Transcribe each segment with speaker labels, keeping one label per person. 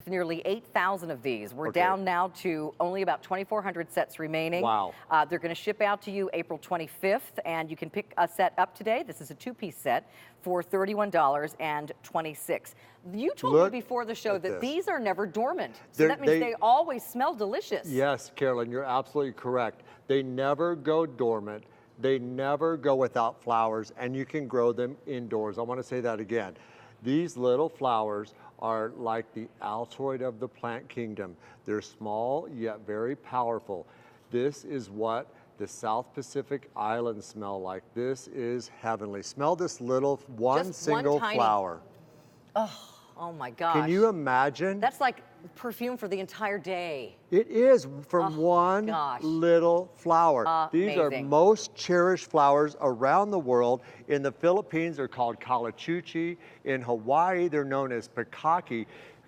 Speaker 1: nearly 8,000 of these. We're down now to only about 2,400 sets remaining.
Speaker 2: Wow.
Speaker 1: They're going to ship out to you April 25th, and you can pick a set up today. This is a two-piece set for $31.26. You told me before the show that these are never dormant. So that means they always smell delicious.
Speaker 2: Yes, Carolyn, you're absolutely correct. They never go dormant. They never go without flowers, and you can grow them indoors. I want to say that again. These little flowers are like the Altoid of the plant kingdom. They're small yet very powerful. This is what the South Pacific Islands smell like. This is heavenly. Smell this little single flower.
Speaker 1: Oh my gosh.
Speaker 2: Can you imagine?
Speaker 1: That's like perfume for the entire day.
Speaker 2: It is from one little flower. These are most cherished flowers around the world. In the Philippines, they're called calachuchi. In Hawaii, they're known as pikaki.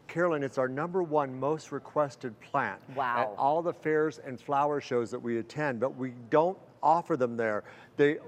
Speaker 2: Carolyn, it's our #1 most requested plant at all the fairs and flower shows that we attend, but we don't offer them there.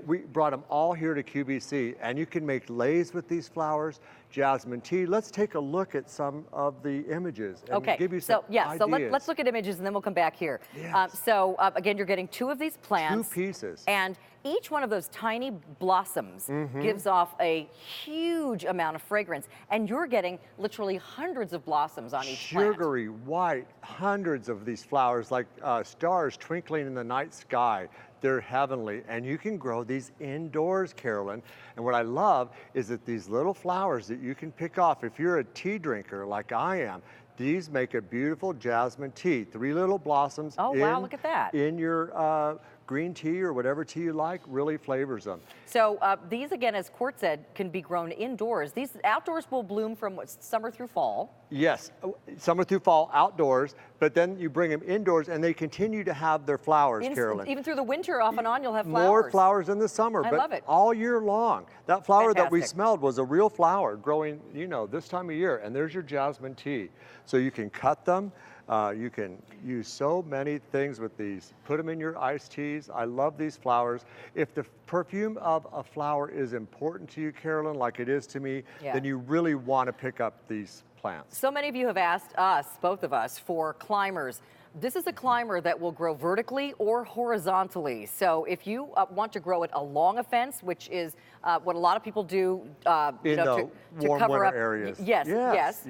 Speaker 2: We brought them all here to QVC, and you can make leis with these flowers, jasmine tea. Let's take a look at some of the images and give you some ideas.
Speaker 1: So let's look at images and then we'll come back here.
Speaker 2: Yes.
Speaker 1: Again, you're getting 2 of these plants.
Speaker 2: 2 pieces.
Speaker 1: And each one of those tiny blossoms gives off a huge amount of fragrance, and you're getting literally hundreds of blossoms on each plant.
Speaker 2: Sugary, white, hundreds of these flowers like stars twinkling in the night sky. They're heavenly, and you can grow these indoors, Carolyn. And what I love is that these little flowers that you can pick off, if you're a tea drinker like I am, these make a beautiful jasmine tea. 3 little blossoms
Speaker 1: wow, look at that.
Speaker 2: In your green tea or whatever tea you like, really flavors them.
Speaker 1: So these, again, as Court said, can be grown indoors. These outdoors will bloom from summer through fall.
Speaker 2: Yes, summer through fall outdoors, but then you bring them indoors and they continue to have their flowers, Carolyn.
Speaker 1: Even through the winter, off and on, you'll have flowers.
Speaker 2: More flowers in the summer,
Speaker 1: I love it.
Speaker 2: all year long. That flower that we smelled was a real flower growing, this time of year, and there's your jasmine tea. So you can cut them. You can use so many things with these. Put them in your iced teas. I love these flowers. If the perfume of a flower is important to you, Carolyn, like it is to me, then you really want to pick up these plants.
Speaker 1: So many of you have asked us, both of us, for climbers. This is a climber that will grow vertically or horizontally. So if you want to grow it along a fence, which is what a lot of people do,
Speaker 2: to cover up areas.
Speaker 1: Yes.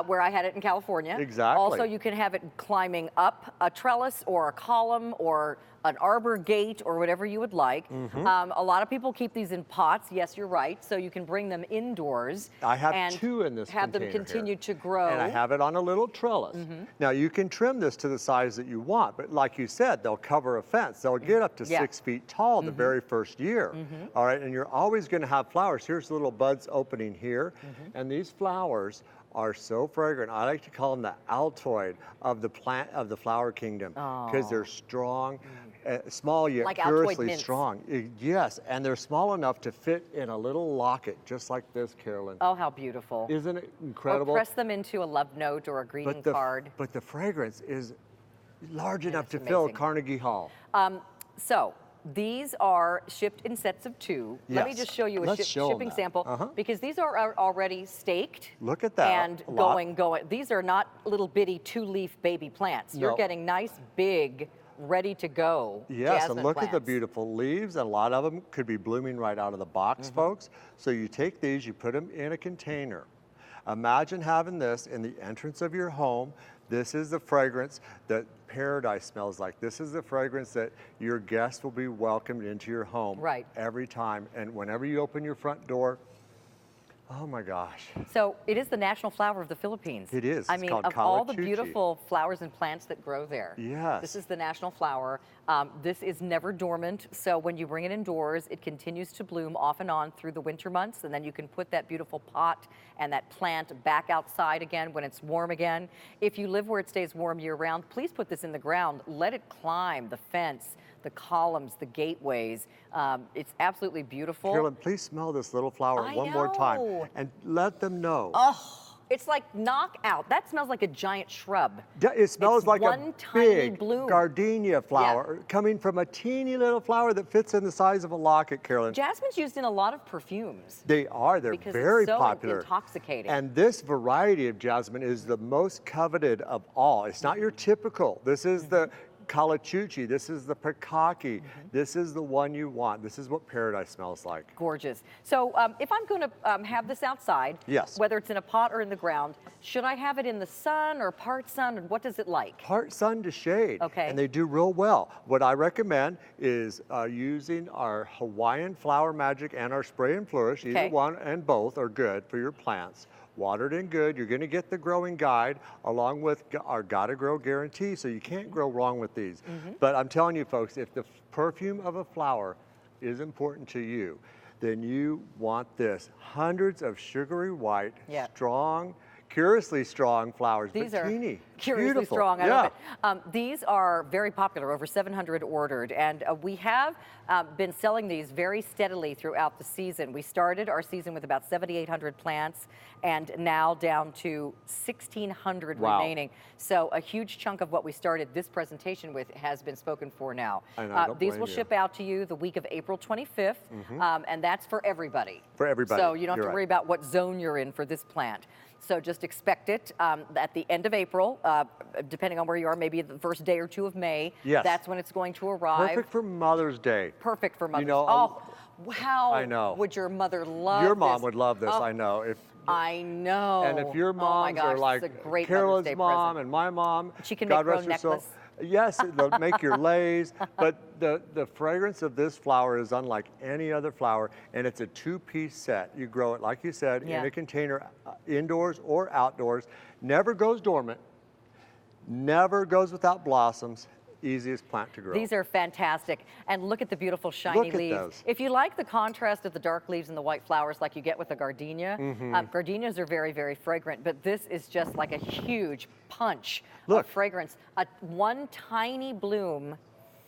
Speaker 1: Where I had it in California.
Speaker 2: Exactly.
Speaker 1: Also, you can have it climbing up a trellis or a column or an arbor gate or whatever you would like. A lot of people keep these in pots. Yes, you're right. So you can bring them indoors.
Speaker 2: I have 2 in this
Speaker 1: have them continue to grow.
Speaker 2: And I have it on a little trellis. Now you can trim this to the size that you want, but like you said, they'll cover a fence. They'll get up to 6 feet tall the very first year. All right, and you're always going to have flowers. Here's little buds opening here, and these flowers are so fragrant. I like to call them the Altoid of the plant of the flower kingdom because they're strong. Small yet
Speaker 1: like
Speaker 2: curiously strong. Yes, and they're small enough to fit in a little locket, just like this, Carolyn.
Speaker 1: Oh, how beautiful.
Speaker 2: Isn't it incredible?
Speaker 1: Or press them into a love note or a greeting card.
Speaker 2: But the fragrance is large enough to fill Carnegie Hall.
Speaker 1: So these are shipped in sets of 2. Let me just show you a shipping sample because these are already staked.
Speaker 2: Look at that.
Speaker 1: And going. These are not little bitty 2-leaf baby plants. You're getting nice, big, ready to go.
Speaker 2: Yes, and look at the beautiful leaves, and a lot of them could be blooming right out of the box, folks. So you take these, you put them in a container. Imagine having this in the entrance of your home. This is the fragrance that paradise smells like. This is the fragrance that your guests will be welcomed into your home every time. And whenever you open your front door, oh my gosh.
Speaker 1: So it is the national flower of the Philippines.
Speaker 2: It is.
Speaker 1: I mean, of all the beautiful flowers and plants that grow there, this is the national flower. This is never dormant, so when you bring it indoors, it continues to bloom off and on through the winter months, and then you can put that beautiful pot and that plant back outside again when it's warm again. If you live where it stays warm year-round, please put this in the ground. Let it climb the fence, the columns, the gateways. It's absolutely beautiful.
Speaker 2: Carolyn, please smell this little flower one more time and let them know.
Speaker 1: It's like knockout. That smells like a giant shrub.
Speaker 2: It smells like
Speaker 1: one
Speaker 2: a
Speaker 1: tiny
Speaker 2: big
Speaker 1: bloom.
Speaker 2: gardenia flower coming from a teeny little flower that fits in the size of a locket, Carolyn.
Speaker 1: Jasmine's used in a lot of perfumes.
Speaker 2: They are. They're
Speaker 1: because
Speaker 2: very
Speaker 1: it's so
Speaker 2: popular.
Speaker 1: Intoxicating.
Speaker 2: And this variety of jasmine is the most coveted of all. It's not your typical. This is the Calachuchi, this is the Pekaki, this is the one you want. This is what paradise smells like.
Speaker 1: Gorgeous. So if I'm going to have this outside,
Speaker 2: yes,
Speaker 1: whether it's in a pot or in the ground, should I have it in the sun or part sun? And what does it like?
Speaker 2: Part sun to shade.
Speaker 1: Okay.
Speaker 2: And they do real well. What I recommend is using our Hawaiian Flower Magic and our Spray and Flourish. Either one and both are good for your plants. Watered in good. You're going to get the growing guide along with our Gotta Grow guarantee, so you can't grow wrong with these. But I'm telling you folks, if the perfume of a flower is important to you, then you want this. Hundreds of sugary white, strong, curiously strong flowers.
Speaker 1: These
Speaker 2: are
Speaker 1: curiously
Speaker 2: beautiful.
Speaker 1: strong. I love it. These are very popular, over 700 ordered, and we have been selling these very steadily throughout the season. We started our season with about 7,800 plants, and now down to 1,600 remaining. So a huge chunk of what we started this presentation with has been spoken for now. These will ship out to you the week of April 25th, and that's for everybody.
Speaker 2: For everybody.
Speaker 1: So you don't have to worry about what zone you're in for this plant. So just expect it at the end of April, depending on where you are, maybe the first day or two of May.
Speaker 2: Yes.
Speaker 1: That's when it's going to arrive.
Speaker 2: Perfect for Mother's Day.
Speaker 1: Perfect for Mother's Day.
Speaker 2: Oh,
Speaker 1: how would your mother love
Speaker 2: Your mom
Speaker 1: this?
Speaker 2: would love this, I know.
Speaker 1: I know.
Speaker 2: And if your moms are like Carolyn's mom and my mom,
Speaker 1: she can
Speaker 2: God
Speaker 1: make her
Speaker 2: rest
Speaker 1: own
Speaker 2: her soul.
Speaker 1: necklace.
Speaker 2: Yes, they'll make your lays, but the fragrance of this flower is unlike any other flower, and it's a two-piece set. You grow it, like you said, in a container, indoors or outdoors. Never goes dormant, never goes without blossoms. Easiest plant to grow.
Speaker 1: These are fantastic. And look at the beautiful shiny leaves.
Speaker 2: Those.
Speaker 1: If you like the contrast of the dark leaves and the white flowers like you get with a gardenia, gardenias are very, very fragrant, but this is just like a huge punch of fragrance. One tiny bloom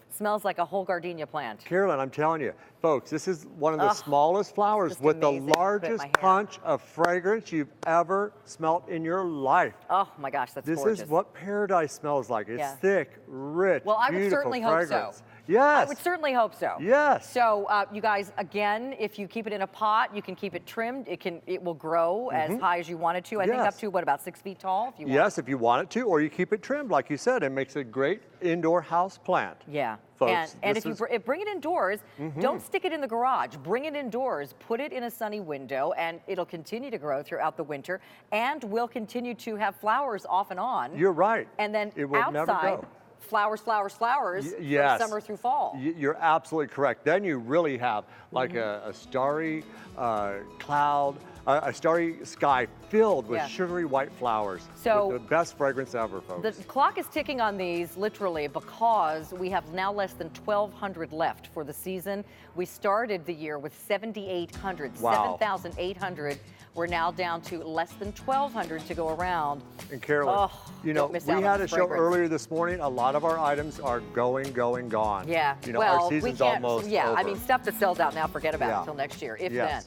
Speaker 1: smells like a whole gardenia plant.
Speaker 2: Carolyn, I'm telling you, folks, this is one of the smallest flowers with the largest punch of fragrance you've ever smelt in your life.
Speaker 1: Oh my gosh, that's gorgeous.
Speaker 2: This is what paradise smells like. It's thick, rich,
Speaker 1: well, I would
Speaker 2: beautiful
Speaker 1: certainly
Speaker 2: fragrance.
Speaker 1: hope so.
Speaker 2: Yes.
Speaker 1: I would certainly hope so.
Speaker 2: Yes.
Speaker 1: So you guys, again, if you keep it in a pot, you can keep it trimmed. It will grow as high as you want it to. I think up to, what, about 6 feet tall? If you want.
Speaker 2: Yes, if you want it to, or you keep it trimmed, like you said. It makes a great indoor house plant.
Speaker 1: Yeah.
Speaker 2: Folks,
Speaker 1: and if you bring it indoors, don't stick it in the garage. Bring it indoors. Put it in a sunny window, and it'll continue to grow throughout the winter, and will continue to have flowers off and on.
Speaker 2: You're right.
Speaker 1: And then
Speaker 2: it will
Speaker 1: outside,
Speaker 2: never go.
Speaker 1: Flowers, flowers, flowers
Speaker 2: yes.
Speaker 1: from summer through fall.
Speaker 2: You're absolutely correct. Then you really have like a starry cloud, a starry sky filled with sugary white flowers. So with the best fragrance ever, folks.
Speaker 1: The clock is ticking on these literally because we have now less than 1,200 left for the season. We started the year with 7,800, 7,800. We're now down to less than 1,200 to go around.
Speaker 2: And Carolyn, you know, we had a show earlier this morning. A lot of our items are going, gone.
Speaker 1: Yeah.
Speaker 2: You know, our season's almost over.
Speaker 1: I mean, stuff that sells out now, forget about it until next year, if then.